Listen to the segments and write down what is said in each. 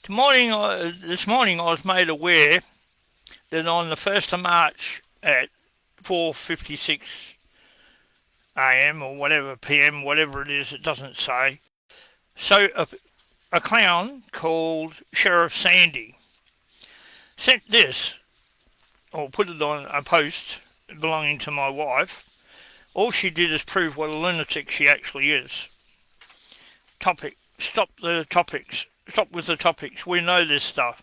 This morning I was made aware that on the 1st of March at 4:56 a.m. or whatever p.m., whatever it is, it doesn't say. So a clown called Sheriff Sandy sent this, or put it on a post belonging to my wife. All she did is prove what a lunatic she actually is. Topic. Stop the topics. Stop with the topics. We know this stuff.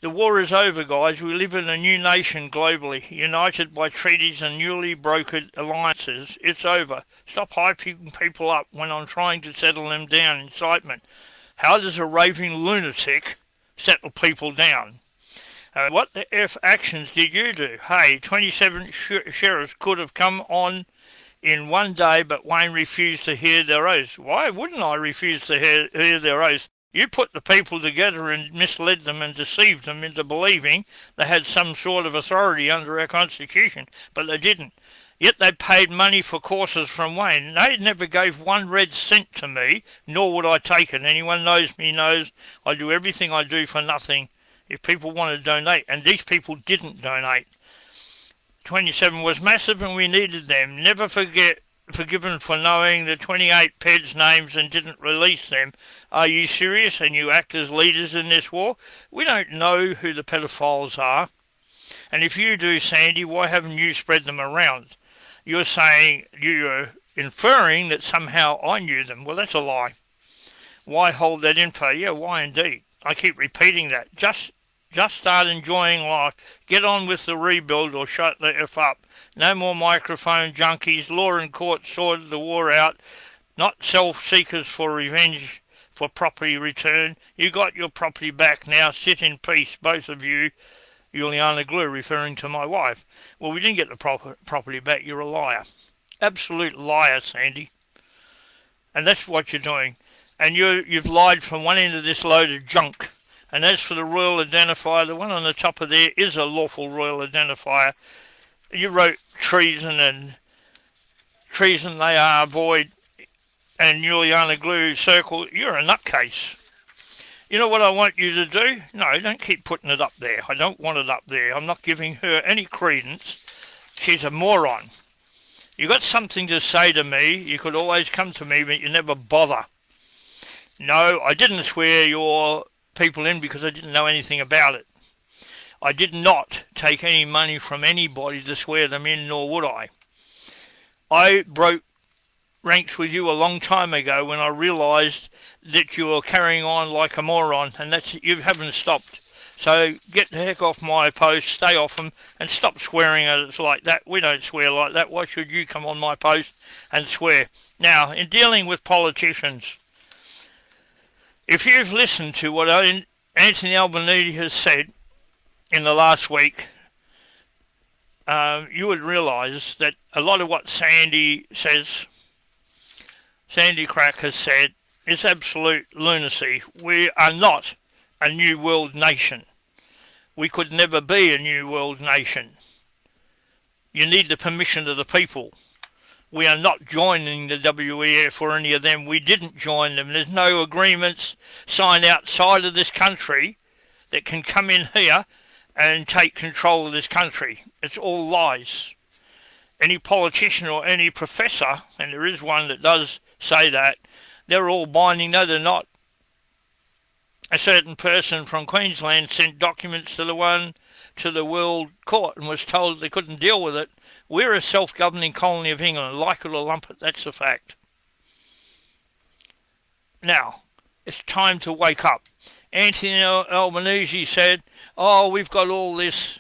The war is over, guys. We live in a new nation globally, united by treaties and newly brokered alliances. It's over. Stop hyping people up when I'm trying to settle them down. Incitement. How does a raving lunatic settle people down? What the F actions did you do? Hey, 27 sheriffs could have come on in one day, but Wayne refused to hear their oaths. Why wouldn't I refuse to hear their oaths? You put the people together and misled them and deceived them into believing they had some sort of authority under our Constitution, but they didn't. Yet they paid money for courses from Wayne. They never gave 1 red cent to me, nor would I take it. Anyone knows me knows I do everything I do for nothing if people want to donate, and these people didn't donate. 27 was massive and we needed them. Never forgiven for knowing the 28 PEDs names and didn't release them. Are you serious? And you act as leaders in this war? We don't know who the pedophiles are. And if you do, Sandy, why haven't you spread them around? You're inferring that somehow I knew them. Well, that's a lie. Why hold that info? Yeah, why indeed? I keep repeating that. Just start enjoying life. Get on with the rebuild or shut the F up. No more microphone junkies. Law and court sorted the war out. Not self-seekers for revenge for property return. You got your property back now. Sit in peace, both of you. Juliana Glew, referring to my wife. Well, we didn't get the property back. You're a liar. Absolute liar, Sandy. And that's what you're doing. And you've lied from one end of this load of junk. And as for the royal identifier, the one on the top of there is a lawful royal identifier. You wrote treason they are void, and Juliana Glew circle. You're a nutcase. You know what I want you to do? No, don't keep putting it up there. I don't want it up there. I'm not giving her any credence. She's a moron. You got something to say to me, you could always come to me, but you never bother. No, I didn't swear your people in because I didn't know anything about it. I did not take any money from anybody to swear them in, nor would I. I broke ranks with you a long time ago when I realised that you were carrying on like a moron, and you haven't stopped. So get the heck off my post, stay off them, and stop swearing at us like that. We don't swear like that. Why should you come on my post and swear? Now, in dealing with politicians, if you've listened to what Anthony Albanese has said in the last week, you would realise that a lot of what Sandy Crack has said, is absolute lunacy. We are not a new world nation. We could never be a new world nation. You need the permission of the people. We are not joining the WEF or any of them. We didn't join them. There's no agreements signed outside of this country that can come in here and take control of this country. It's all lies. Any politician or any professor, and there is one that does say that, they're all binding. No, they're not. A certain person from Queensland sent documents to the World Court and was told they couldn't deal with it. We're a self-governing colony of England. Like it or lump it, that's a fact. Now, it's time to wake up. Anthony Albanese said, oh, we've got all this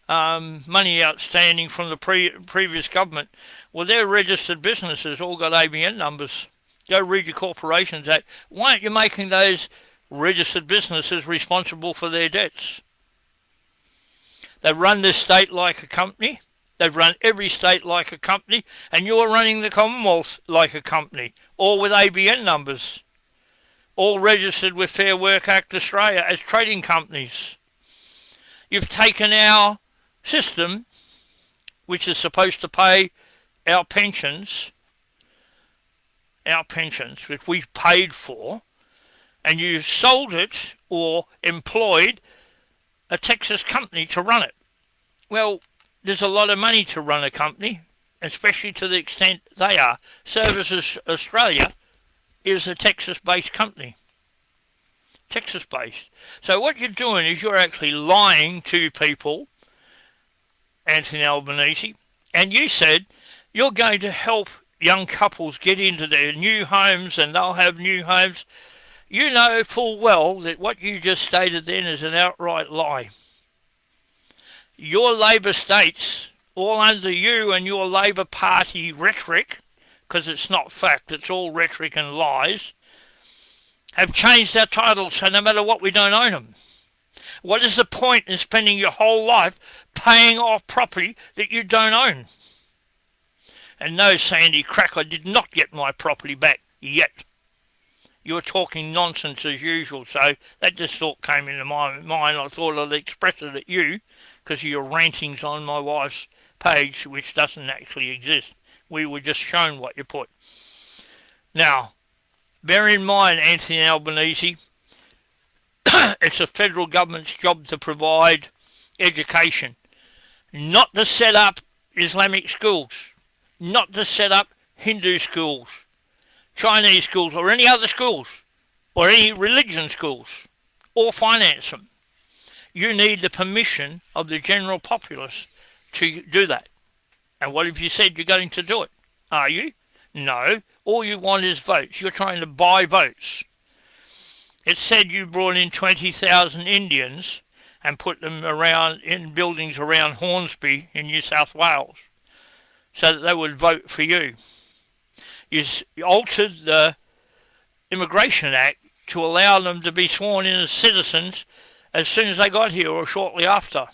money outstanding from the previous government. Well, they're registered businesses, all got ABN numbers. Go read your Corporations Act. Why aren't you making those registered businesses responsible for their debts? They run this state like a company. They've run every state like a company, and you're running the Commonwealth like a company, all with ABN numbers, all registered with Fair Work Act Australia as trading companies. You've taken our system, which is supposed to pay our pensions, which we've paid for, and you sold it or employed a Texas company to run it. Well, there's a lot of money to run a company, especially to the extent they are. Services Australia is a Texas-based company. Texas-based. So what you're doing is you're actually lying to people, Anthony Albanese, and you said you're going to help young couples get into their new homes and they'll have new homes. You know full well that what you just stated then is an outright lie. Your Labor states, all under you and your Labor Party rhetoric, because it's not fact, it's all rhetoric and lies, have changed our titles so no matter what we don't own them. What is the point in spending your whole life paying off property that you don't own? And no, Sandy Crack, I did not get my property back yet. You're talking nonsense as usual, so that just thought came into my mind. I thought I'd express it at you because of your rantings on my wife's page, which doesn't actually exist. We were just shown what you put. Now, bear in mind, Anthony Albanese, it's the federal government's job to provide education, not to set up Islamic schools, not to set up Hindu schools, Chinese schools, or any other schools, or any religion schools, or finance them. You need the permission of the general populace to do that. And what have you said you're going to do it? Are you? No. All you want is votes. You're trying to buy votes. It said you brought in 20,000 Indians and put them around in buildings around Hornsby in New South Wales so that they would vote for you. You altered the Immigration Act to allow them to be sworn in as citizens as soon as they got here or shortly after.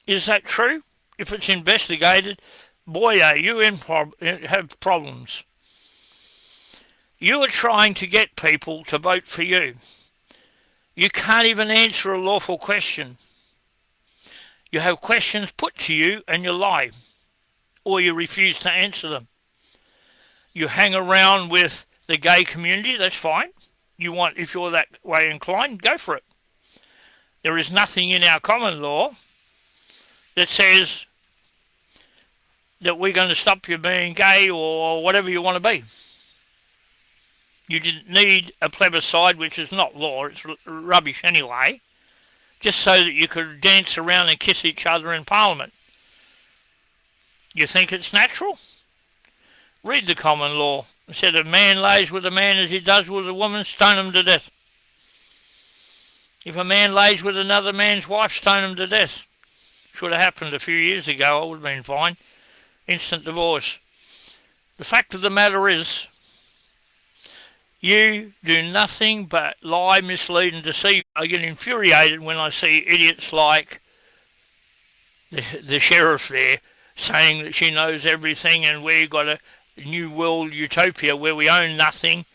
Is that true? If it's investigated, boy, are you have problems. You are trying to get people to vote for you. You can't even answer a lawful question. You have questions put to you and you lie, or you refuse to answer them. You hang around with the gay community, that's fine. If you're that way inclined, go for it. There is nothing in our common law that says that we're going to stop you being gay or whatever you want to be. You didn't need a plebiscite, which is not law, it's rubbish anyway, just so that you could dance around and kiss each other in Parliament. You think it's natural? Read the common law. It said a man lays with a man as he does with a woman, stone him to death. If a man lays with another man's wife, stone him to death. Should have happened a few years ago, I would have been fine. Instant divorce. The fact of the matter is, you do nothing but lie, mislead and deceive. I get infuriated when I see idiots like the sheriff there saying that she knows everything and we've got a new world utopia where we own nothing,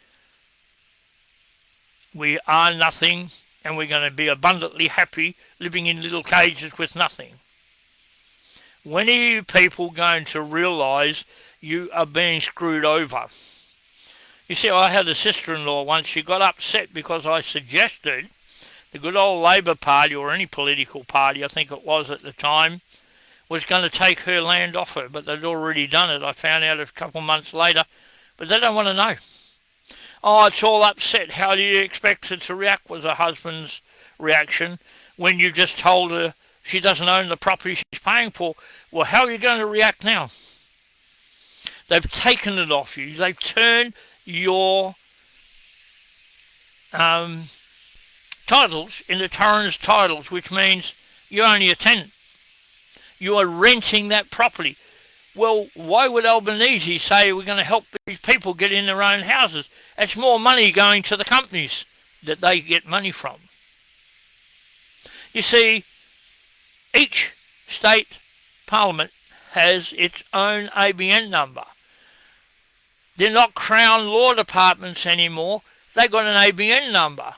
we are nothing, and we're going to be abundantly happy living in little cages with nothing. When are you people going to realise you are being screwed over? You see, I had a sister-in-law once. She got upset because I suggested the good old Labor Party, or any political party, I think it was at the time, was going to take her land off her, but they'd already done it. I found out a couple of months later, but they don't want to know. Oh, it's all upset. How do you expect her to react, was her husband's reaction, when you just told her she doesn't own the property she's paying for. Well, how are you going to react now? They've taken it off you. They've turned your titles into Torrens titles, which means you're only a tenant. You are renting that property. Well, why would Albanese say we're going to help these people get in their own houses? It's more money going to the companies that they get money from. You see, each state parliament has its own ABN number. They're not Crown Law Departments anymore. They've got an ABN number.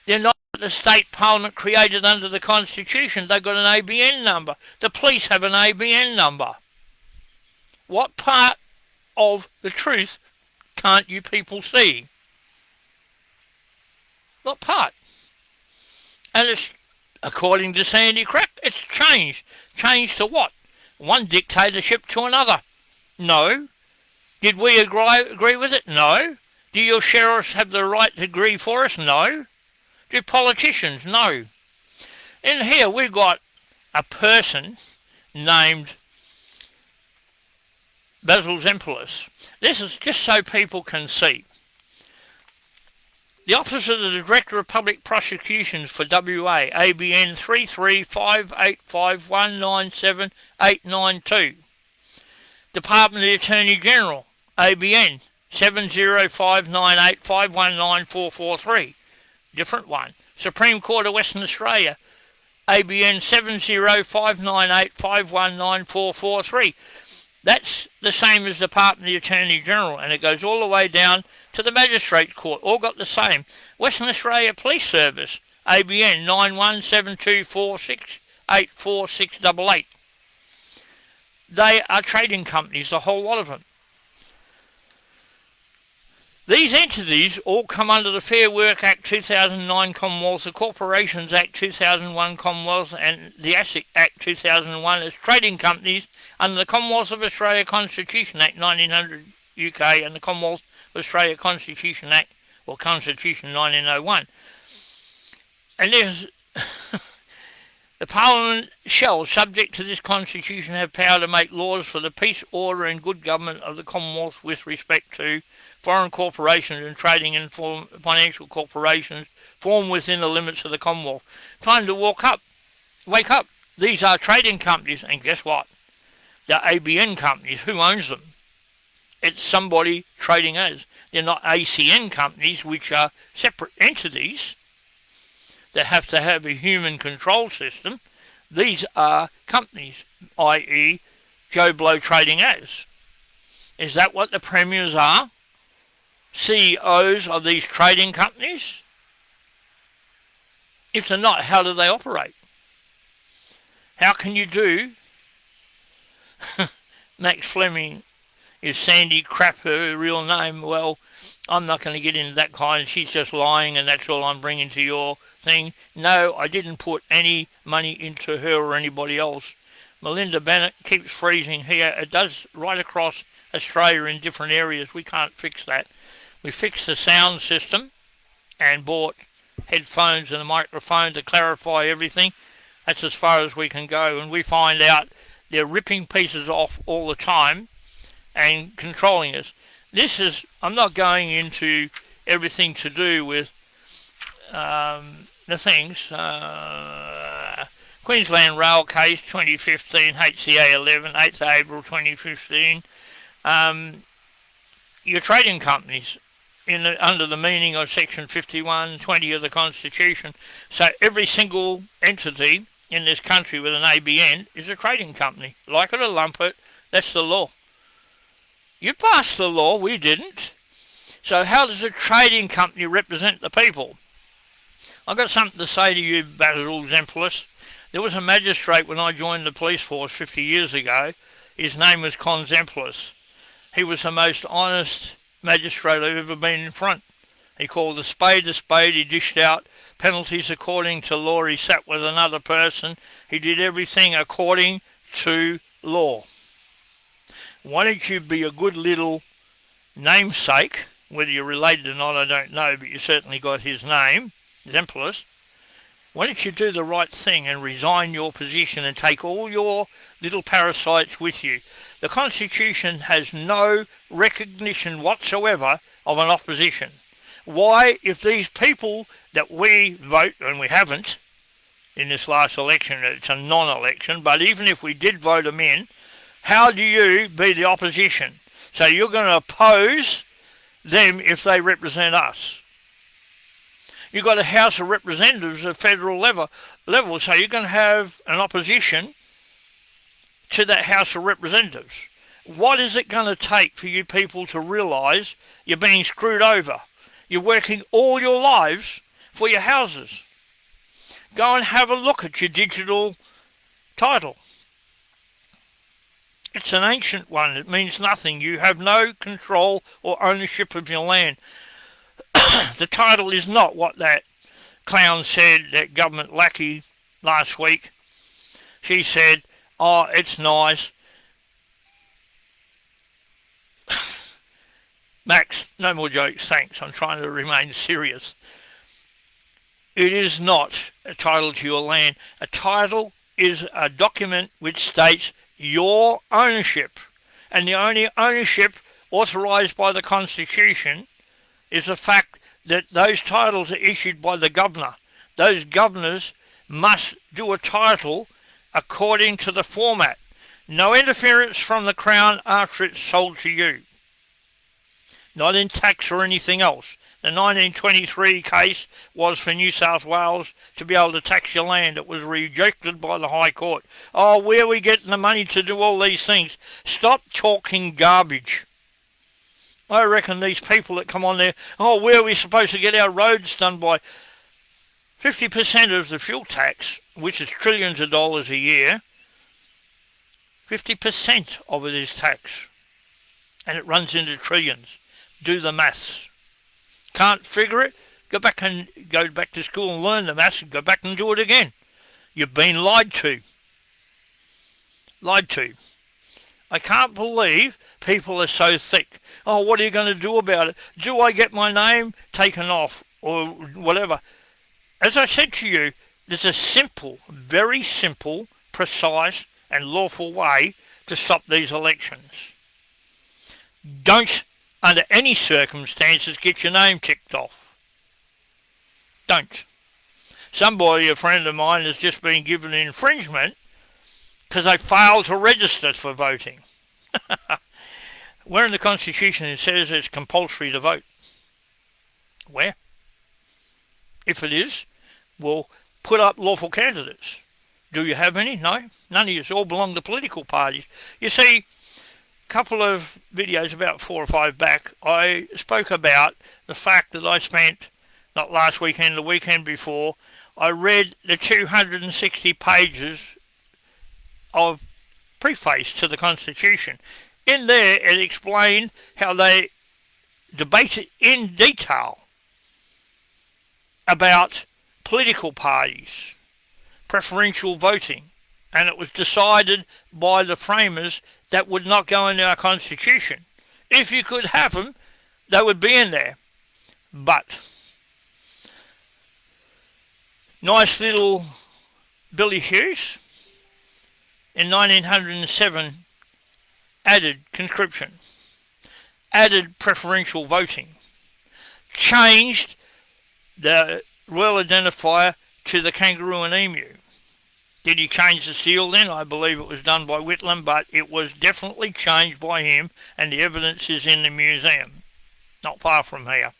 They're not the state parliament created under the Constitution. They've got an ABN number. The police have an ABN number. What part of the truth can't you people see? What part? And it's, according to Sandy Crap, it's changed. Changed to what? One dictatorship to another. No. Did we agree with it? No. Do your sheriffs have the right to agree for us? No. Do politicians? No. In here we've got a person named Basil Zempoulos. This is just so people can see. The Office of the Director of Public Prosecutions for WA, ABN 335851978992. Department of the Attorney General, ABN 70598519443. Different one. Supreme Court of Western Australia, ABN 70598519443. That's the same as Department of the Attorney General, and it goes all the way down to the Magistrates Court. All got the same. Western Australia Police Service, ABN 9172468468. They are trading companies, a whole lot of them. These entities all come under the Fair Work Act 2009 Commonwealth, the Corporations Act 2001 Commonwealth, and the ASIC Act 2001 as trading companies under the Commonwealth of Australia Constitution Act 1900 UK and the Commonwealth of Australia Constitution Act, or Constitution 1901. And there's the Parliament shall, subject to this Constitution, have power to make laws for the peace, order and good government of the Commonwealth with respect to foreign corporations and trading and financial corporations formed within the limits of the Commonwealth. Time to wake up. These are trading companies, and guess what? They're ABN companies. Who owns them? It's somebody trading as. They're not ACN companies, which are separate entities that have to have a human control system. These are companies, i.e. Joe Blow trading as. Is that what the premiers are? CEOs of these trading companies? If they're not, how do they operate? How can you do? Max Fleming is Sandy Crap, her real name. Well, I'm not going to get into that kind. She's just lying, and that's all I'm bringing to your thing. No, I didn't put any money into her or anybody else. Melinda Bennett keeps freezing here. It does right across Australia in different areas. We can't fix that. We fixed the sound system and bought headphones and a microphone to clarify everything. That's as far as we can go, and we find out they're ripping pieces off all the time and controlling us. This is, I'm not going into everything to do with the things. Queensland Rail case 2015, HCA 11, 8th April 2015. Your trading companies under the meaning of Section 51(20) of the Constitution. So every single entity in this country with an ABN is a trading company. Like it or lump it, that's the law. You passed the law, we didn't. So how does a trading company represent the people? I've got something to say to you, Basil Zempoulos. There was a magistrate when I joined the police force 50 years ago. His name was Con Zempoulos. He was the most honest magistrate I've ever been in front. He called a spade. He dished out penalties according to law. He sat with another person. He did everything according to law. Why don't you be a good little namesake? Whether you're related or not, I don't know, but you certainly got his name, Zempoulos. Why don't you do the right thing and resign your position and take all your little parasites with you? The Constitution has no recognition whatsoever of an opposition. Why, if these people that we vote, and we haven't in this last election, it's a non-election, but even if we did vote them in, how do you be the opposition? So you're going to oppose them if they represent us. You've got a House of Representatives at federal level, so you're going to have an opposition to that House of Representatives. What is it going to take for you people to realise you're being screwed over? You're working all your lives for your houses. Go and have a look at your digital title. It's an ancient one. It means nothing. You have no control or ownership of your land. The title is not what that clown said, that government lackey last week, she said, oh, it's nice. Max, no more jokes, thanks. I'm trying to remain serious. It is not a title to your land. A title is a document which states your ownership. And the only ownership authorised by the Constitution is the fact that those titles are issued by the governor. Those governors must do a title according to the format. No interference from the Crown after it's sold to you. Not in tax or anything else. The 1923 case was for New South Wales to be able to tax your land. It was rejected by the High Court. Oh, where are we getting the money to do all these things? Stop talking garbage. I reckon these people that come on there, oh, where are we supposed to get our roads done by? 50% of the fuel tax, which is trillions of dollars a year, 50% of it is tax. And it runs into trillions. Do the maths. Can't figure it? Go back to school and learn the maths and go back and do it again. You've been lied to. Lied to. I can't believe people are so thick. Oh, what are you going to do about it? Do I get my name taken off or whatever? As I said to you, there's a simple, very simple, precise and lawful way to stop these elections. Don't, under any circumstances, get your name ticked off. Don't. Somebody, a friend of mine, has just been given an infringement because they failed to register for voting. Where in the Constitution it says it's compulsory to vote? Where? If it is, we'll put up lawful candidates. Do you have any? No. None of you all belong to political parties. You see, a couple of videos, about 4 or 5 back, I spoke about the fact that I spent, not last weekend, the weekend before, I read the 260 pages of preface to the Constitution. In there, it explained how they debated in detail about political parties, preferential voting, and it was decided by the framers that would not go into our Constitution. If you could have them, they would be in there. But nice little Billy Hughes in 1907 added conscription, added preferential voting, changed the royal identifier to the kangaroo and emu. Did he change the seal then? I believe it was done by Whitlam, but it was definitely changed by him, and the evidence is in the museum, not far from here.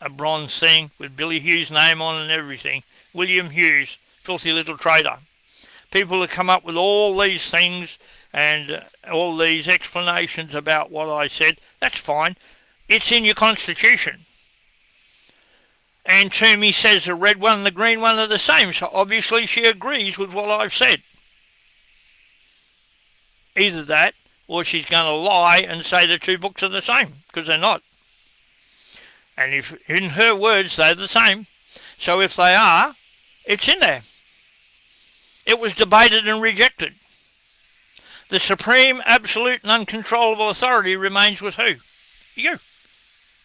A bronze thing with Billy Hughes' name on and everything. William Hughes, filthy little traitor. People have come up with all these things and all these explanations about what I said. That's fine. It's in your Constitution. And Toomey says the red one and the green one are the same, so obviously she agrees with what I've said. Either that, or she's going to lie and say the two books are the same, because they're not. And if in her words they're the same, so if they are, it's in there. It was debated and rejected. The supreme, absolute and uncontrollable authority remains with who? You.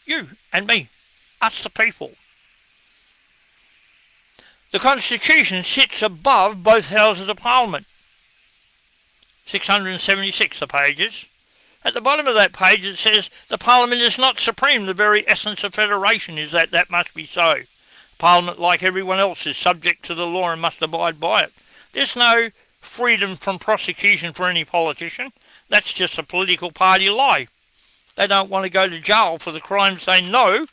You and me. Us the people. The Constitution sits above both houses of Parliament. 676 the pages. At the bottom of that page it says the Parliament is not supreme. The very essence of federation is that must be so. Parliament, like everyone else, is subject to the law and must abide by it. There's no freedom from prosecution for any politician. That's just a political party lie. They don't want to go to jail for the crimes they know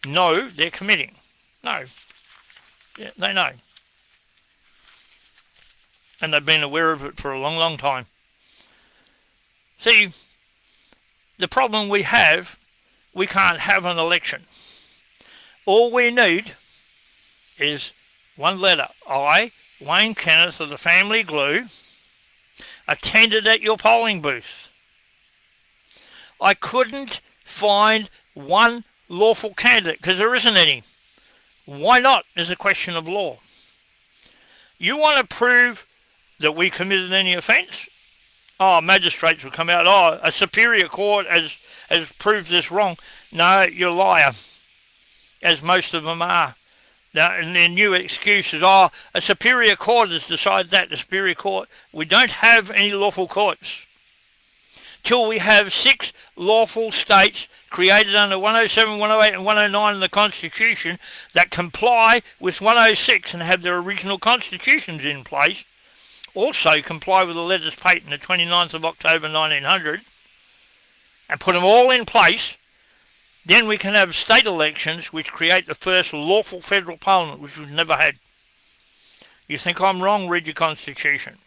they're committing. No. Yeah, they know. And they've been aware of it for a long, long time. See, the problem we have, we can't have an election. All we need is one letter. I, Wayne Kenneth of the family Glew, attended at your polling booth. I couldn't find one lawful candidate, because there isn't any. Why not is a question of law. You want to prove that we committed any offence? Oh, magistrates will come out, oh, a superior court has proved this wrong. No, you're a liar, as most of them are. Now, and their new excuses, oh, a superior court has decided that, the superior court. We don't have any lawful courts. Till we have 6 lawful states created under 107, 108 and 109 in the Constitution that comply with 106 and have their original constitutions in place, also comply with the letters patent the 29th of October 1900, and put them all in place, then we can have state elections which create the first lawful federal parliament, which we've never had. You think I'm wrong? Read your Constitution.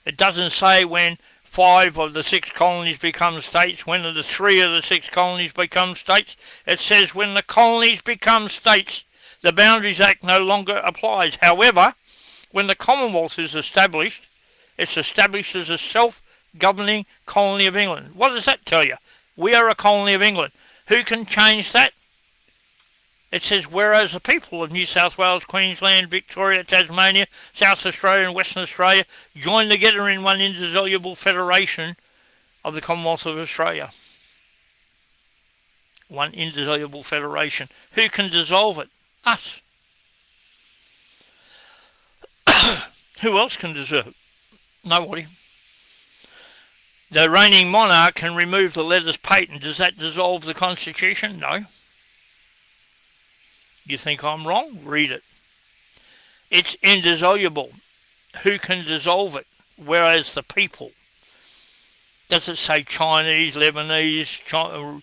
It doesn't say when 5 of the 6 colonies become states, when the 3 of the 6 colonies become states. It says when the colonies become states, the Boundaries Act no longer applies. However, when the Commonwealth is established, it's established as a self-governing colony of England. What does that tell you? We are a colony of England. Who can change that? It says, whereas the people of New South Wales, Queensland, Victoria, Tasmania, South Australia and Western Australia join together in one indissoluble federation of the Commonwealth of Australia. One indissoluble federation. Who can dissolve it? Us. Who else can dissolve it? Nobody. The reigning monarch can remove the letters patent. Does that dissolve the Constitution? No. You think I'm wrong? Read it. It's indissoluble. Who can dissolve it? Whereas the people. Does it say Chinese, Lebanese,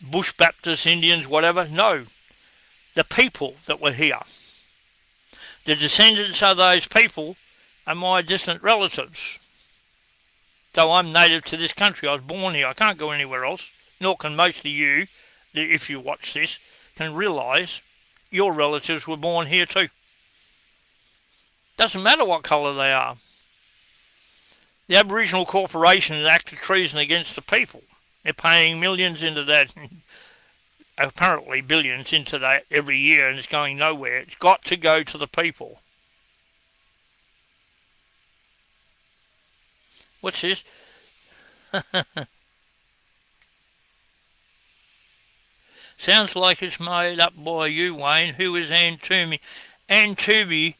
Bush Baptist, Indians, whatever? No. The people that were here. The descendants of those people are my distant relatives. So I'm native to this country. I was born here. I can't go anywhere else. Nor can most of you, if you watch this, can realise your relatives were born here too. Doesn't matter what colour they are. The Aboriginal corporations acted treason against the people. They're paying millions into that, apparently billions into that every year, and it's going nowhere. It's got to go to the people. What's this? Sounds like it's made up by you, Wayne. Who is Ann Toomey? Ann Toomey,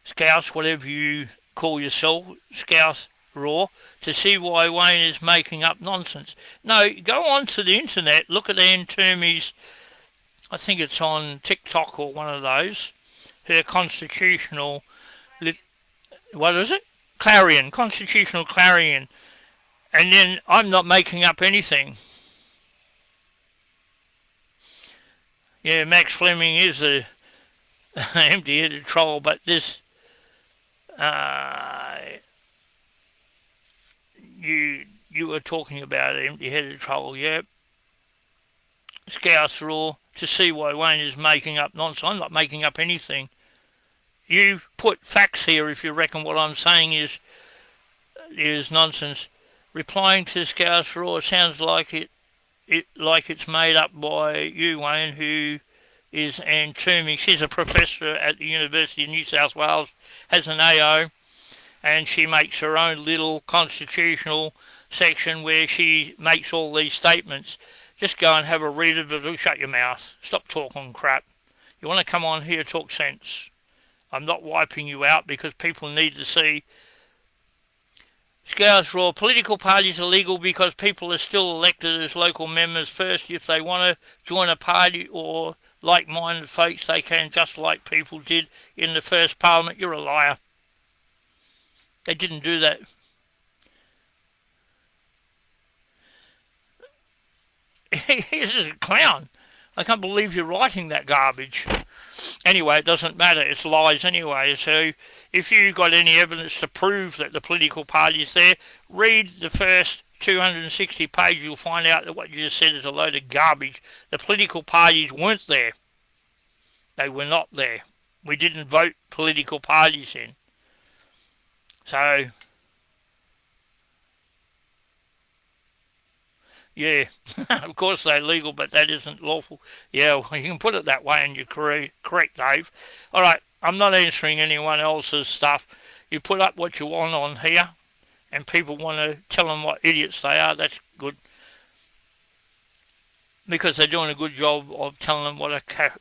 Scouse, whatever you call yourself, Scouse Raw, to see why Wayne is making up nonsense. No, go on to the internet, look at Ann Toomey's, I think it's on TikTok or one of those, her constitutional, what is it? Clarion, constitutional Clarion. And then I'm not making up anything. Yeah, Max Fleming is a empty-headed troll, but this, you were talking about an empty-headed troll, yeah. Scouse Raw, to see why Wayne is making up nonsense. I'm not making up anything. You put facts here if you reckon what I'm saying is nonsense. Replying to Scouse Raw sounds like it's made up by you, Wayne, who is Ann Toomey. She's a professor at the University of New South Wales, has an AO, and she makes her own little constitutional section where she makes all these statements. Just go and have a read of it. Shut your mouth. Stop talking crap. You want to come on here, talk sense. I'm not wiping you out because people need to see. Scouse Raw, political parties are legal because people are still elected as local members first. If they want to join a party or like-minded folks, they can, just like people did in the first parliament. You're a liar. They didn't do that. This is a clown. I can't believe you're writing that garbage. Anyway, it doesn't matter. It's lies anyway. So if you've got any evidence to prove that the political party's there, read the first 260 pages. You'll find out that what you just said is a load of garbage. The political parties weren't there. They were not there. We didn't vote political parties in. So Yeah, of course they're legal, but that isn't lawful. Yeah, well, you can put it that way, and you're correct, Dave. All right, I'm not answering anyone else's stuff. You put up what you want on here, and people want to tell them what idiots they are. That's good because they're doing a good job of telling them what a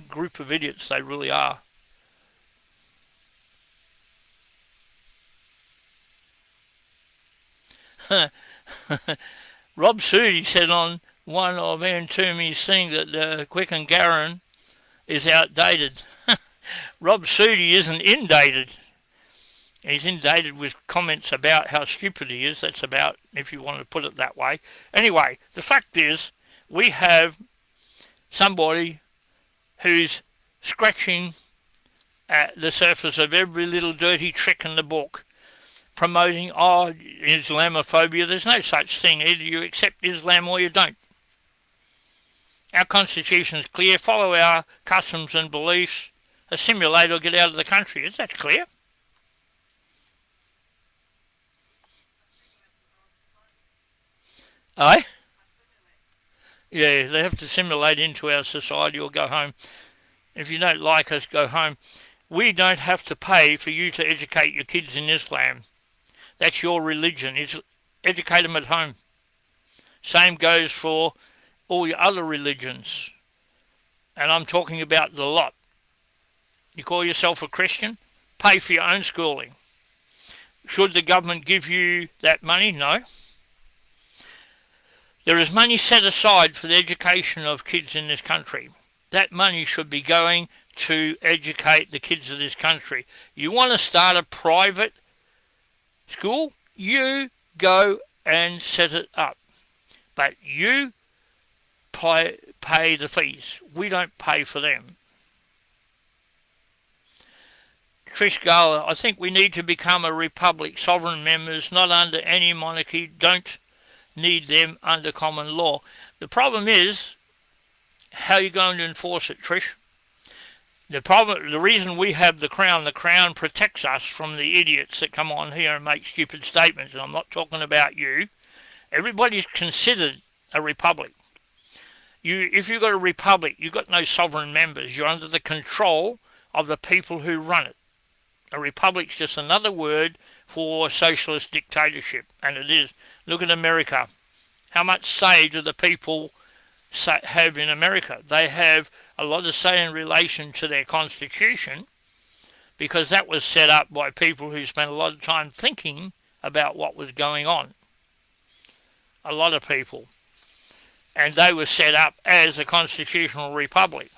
group of idiots they really are. Rob Sudi said on one of Ian Toomey's thing that Quick and Garron is outdated. Rob Sudi isn't indated. He's inundated with comments about how stupid he is. That's about, if you want to put it that way. Anyway, the fact is, we have somebody who's scratching at the surface of every little dirty trick in the book, promoting, Islamophobia. There's no such thing. Either you accept Islam or you don't. Our constitution is clear. Follow our customs and beliefs. Assimilate or get out of the country. Is that clear? Aye? Yeah, they have to assimilate into our society or go home. If you don't like us, go home. We don't have to pay for you to educate your kids in Islam. That's your religion. Educate them at home. Same goes for all your other religions. And I'm talking about the lot. You call yourself a Christian? Pay for your own schooling. Should the government give you that money? No. There is money set aside for the education of kids in this country. That money should be going to educate the kids of this country. You want to start a private school? You go and set it up. But you pay the fees. We don't pay for them. Trish Garler, I think we need to become a republic, sovereign members, not under any monarchy. Don't need them under common law. The problem is, how are you going to enforce it, Trish? The reason we have the Crown protects us from the idiots that come on here and make stupid statements, and I'm not talking about you. Everybody's considered a republic. If you've got a republic, you've got no sovereign members. You're under the control of the people who run it. A republic's just another word for socialist dictatorship, and it is. Look at America. How much say do the people have in America? They have a lot of say in relation to their constitution, because that was set up by people who spent a lot of time thinking about what was going on. A lot of people. And they were set up as a constitutional republic.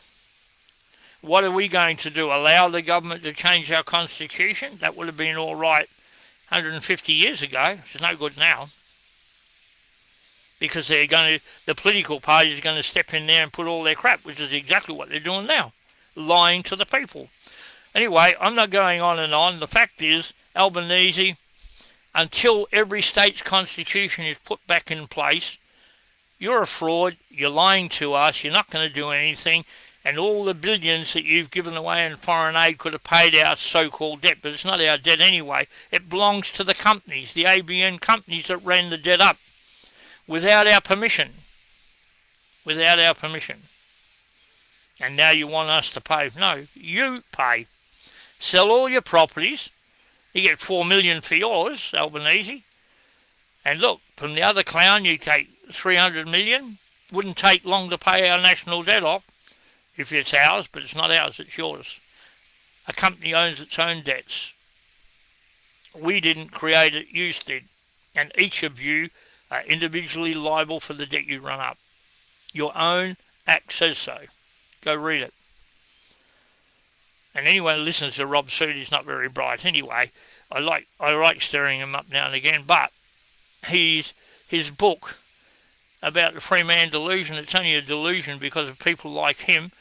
What are we going to do? Allow the government to change our constitution? That would have been all right 150 years ago. It's no good now. Because the political party is going to step in there and put all their crap, which is exactly what they're doing now. Lying to the people. Anyway, I'm not going on and on. The fact is, Albanese, until every state's constitution is put back in place, you're a fraud, you're lying to us, you're not going to do anything, and all the billions that you've given away in foreign aid could have paid our so-called debt, but it's not our debt anyway. It belongs to the companies, the ABN companies that ran the debt up, without our permission. Without our permission. And now you want us to pay. No, you pay. Sell all your properties. You get $4 million for yours, Albanese. And look, from the other clown you take $300 million. Wouldn't take long to pay our national debt off. If it's ours, but it's not ours, it's yours. A company owns its own debts. We didn't create it, you did. And each of you are individually liable for the debt you run up. Your own act says so. Go read it. And anyone who listens to Rob Sudi is not very bright anyway. I like stirring him up now and again, but his book about the free man delusion, it's only a delusion because of people like him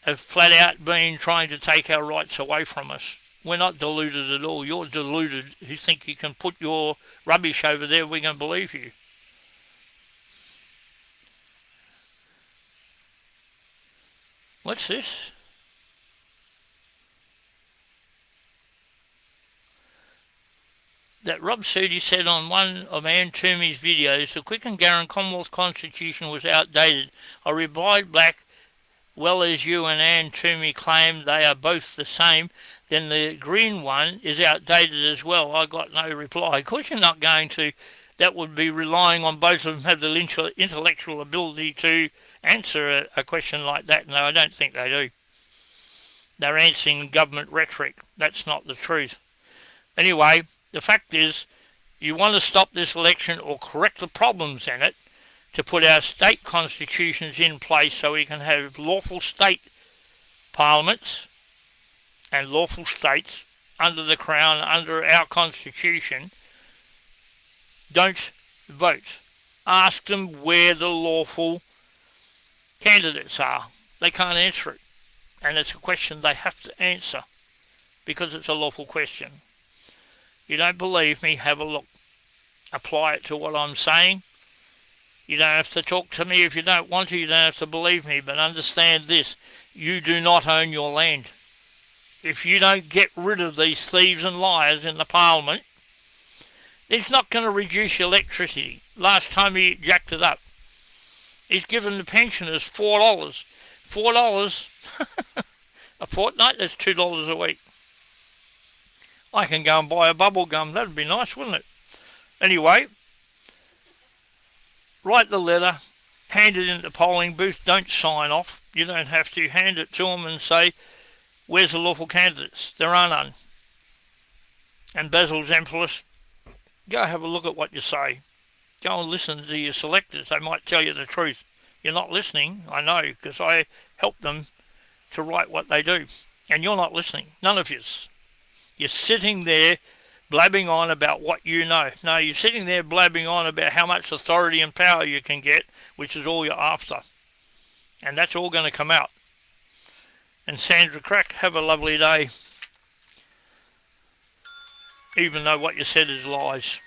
have flat out been trying to take our rights away from us. We're not deluded at all. You're deluded. You think you can put your rubbish over there, we're going to believe you. What's this? that Rob Sudi said on one of Ann Toomey's videos, the Quick and Garran Commonwealth Constitution was outdated. I replied back, well, as you and Ann Toomey claim they are both the same, then the green one is outdated as well. I got no reply. Of course you're not going to. That would be relying on both of them have the intellectual ability to answer a question like that. No, I don't think they do. They're answering government rhetoric. That's not the truth. Anyway, the fact is, you want to stop this election or correct the problems in it to put our state constitutions in place so we can have lawful state parliaments and lawful states under the Crown, under our constitution. Don't vote. Ask them where the lawful candidates are. They can't answer it. And it's a question they have to answer because it's a lawful question. You don't believe me? Have a look. Apply it to what I'm saying. You don't have to talk to me if you don't want to. You don't have to believe me. But understand this. You do not own your land. If you don't get rid of these thieves and liars in the Parliament, it's not going to reduce your electricity. Last time he jacked it up. He's given the pensioners $4. $4 a fortnight, that's $2 a week. I can go and buy a bubble gum. That'd be nice, wouldn't it? Anyway, write the letter, hand it in the polling booth, don't sign off. You don't have to. Hand it to them and say, where's the lawful candidates? There are none. And Basil Zempoulos, go have a look at what you say. Go and listen to your selectors. They might tell you the truth. You're not listening, I know, because I help them to write what they do. And you're not listening. None of yous. You're sitting there blabbing on about what you know. No, you're sitting there blabbing on about how much authority and power you can get, which is all you're after. And that's all going to come out. And Sandra Crack, have a lovely day. Even though what you said is lies.